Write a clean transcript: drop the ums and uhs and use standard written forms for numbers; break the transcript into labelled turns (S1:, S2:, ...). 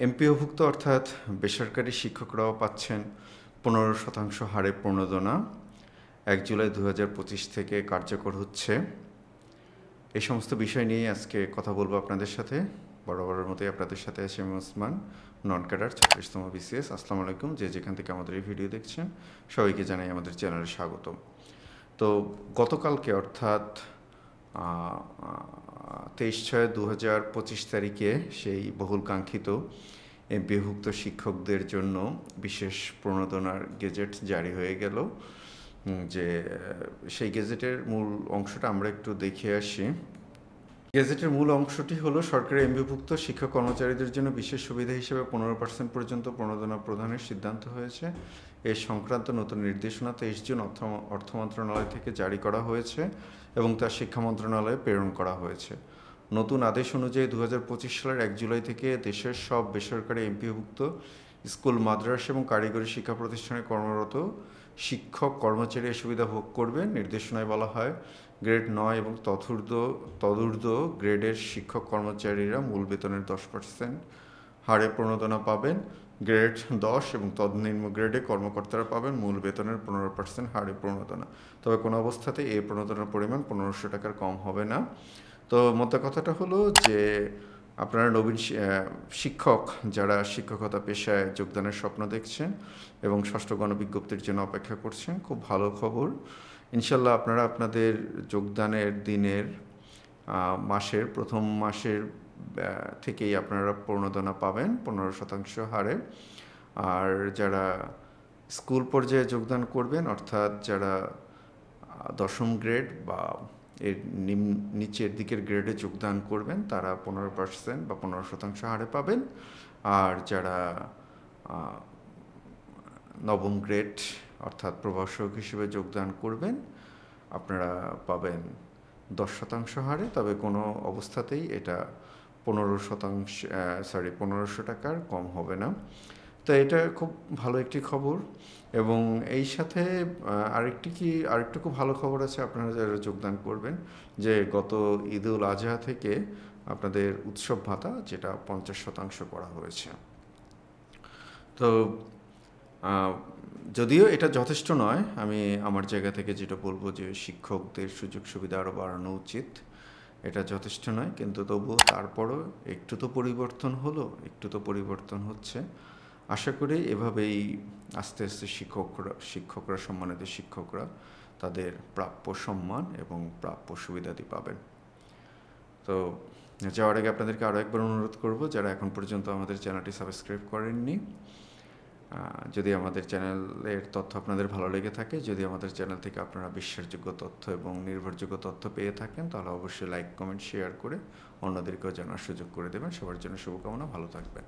S1: এমপিওভুক্ত অর্থাৎ বেসরকারি শিক্ষকরাও পাচ্ছেন 15% হারে প্রণোদনা 1 জুলাই 2025 থেকে কার্যকর হচ্ছে। এই সমস্ত বিষয় নিয়ে আজকে কথা বলবো আপনাদের সাথে। বরাবরের মতোই আপনাদের সাথে আছি আমি ওসমান, নন ক্যাডার 36তম বিসিএস। আসসালামু আলাইকুম। যে যেখান থেকে আমাদের এই ভিডিও দেখছেন সবাইকে জানাই আমাদের চ্যানেলে স্বাগতম। তো গতকালকে অর্থাৎ 23/6/2025 তারিখে সেই বহুল কাঙ্ক্ষিত এমপিওভুক্ত শিক্ষকদের জন্য বিশেষ প্রণোদনার গেজেট জারি হয়ে গেল। যে সেই গেজেটের মূল অংশটা আমরা একটু দেখে আসি। গেজেটের মূল অংশটি হলো সরকারি এমপিওভুক্ত শিক্ষক কর্মচারীদের জন্য বিশেষ সুবিধা হিসেবে 15% পর্যন্ত প্রণোদনা প্রদানের সিদ্ধান্ত হয়েছে। এ সংক্রান্ত নতুন নির্দেশনা 23 জুন অর্থ মন্ত্রণালয় থেকে জারি করা হয়েছে এবং তা শিক্ষা মন্ত্রণালয়ে প্রেরণ করা হয়েছে। নতুন আদেশ অনুযায়ী 2025 সালের 1 জুলাই থেকে দেশের সব বেসরকারি এমপিওভুক্ত স্কুল, মাদ্রাসা এবং কারিগরি শিক্ষা প্রতিষ্ঠানে কর্মরত শিক্ষক কর্মচারী এ সুবিধা ভোগ করবেন। নির্দেশনায় বলা হয়, গ্রেড 9 এবং তদূর্ধ্ব গ্রেডের শিক্ষক কর্মচারীরা মূল বেতনের 10% হারে প্রণোদনা পাবেন। গ্রেড 10 এবং তদনিম্ন গ্রেডে কর্মকর্তারা পাবেন মূল বেতনের 15% হারে প্রণোদনা। তবে কোনো অবস্থাতেই এই প্রণোদনার পরিমাণ 1500 টাকার কম হবে না। তো মোদ্দা কথাটা হলো যে আপনারা নবীন শিক্ষক যারা শিক্ষকতা পেশায় যোগদানের স্বপ্ন দেখছেন এবং ষষ্ঠ গণবিজ্ঞপ্তির জন্য অপেক্ষা করছেন, খুব ভালো খবর। ইনশাল্লাহ আপনারা আপনাদের যোগদানের দিনের মাসের প্রথম মাসের থেকেই আপনারা প্রণোদনা পাবেন 15% হারে। আর যারা স্কুল পর্যায়ে যোগদান করবেন, অর্থাৎ যারা 10ম গ্রেড বা এর নিচের দিকের গ্রেডে যোগদান করবেন, তারা 15% বা 15% হারে পাবেন। আর যারা 9ম গ্রেড অর্থাৎ প্রভাষক হিসেবে যোগদান করবেন, আপনারা পাবেন 10% হারে। তবে কোনো অবস্থাতেই এটা 1500 টাকার কম হবে না। তো এটা খুব ভালো একটি খবর। এবং এই সাথে আরেকটু খুব ভালো খবর আছে আপনারা যারা যোগদান করবেন, যে গত ঈদুল আজহা থেকে আপনাদের উৎসব ভাতা যেটা 50% করা হয়েছে। তো যদিও এটা যথেষ্ট নয়, আমি আমার জায়গা থেকে যেটা বলবো যে শিক্ষকদের সুযোগ সুবিধা আরও বাড়ানো উচিত। এটা যথেষ্ট নয়, কিন্তু তবুও তারপরও একটু তো পরিবর্তন হচ্ছে। আশা করি এভাবেই আস্তে আস্তে শিক্ষকরা সম্মানিত শিক্ষকরা তাদের প্রাপ্য সম্মান এবং প্রাপ্য সুবিধাদি পাবেন। তো যাওয়ার আগে আপনাদেরকে আরও একবার অনুরোধ করব, যারা এখন পর্যন্ত আমাদের চ্যানেলটি সাবস্ক্রাইব করেননি, যদি আমাদের চ্যানেলের তথ্য আপনাদের ভালো লেগে থাকে, যদি আমাদের চ্যানেল থেকে আপনারা বিশ্বাসযোগ্য তথ্য এবং নির্ভরযোগ্য তথ্য পেয়ে থাকেন, তাহলে অবশ্যই লাইক, কমেন্ট, শেয়ার করে অন্যদেরকেও জানার সুযোগ করে দেবেন। সবার জন্য শুভকামনা, ভালো থাকবেন।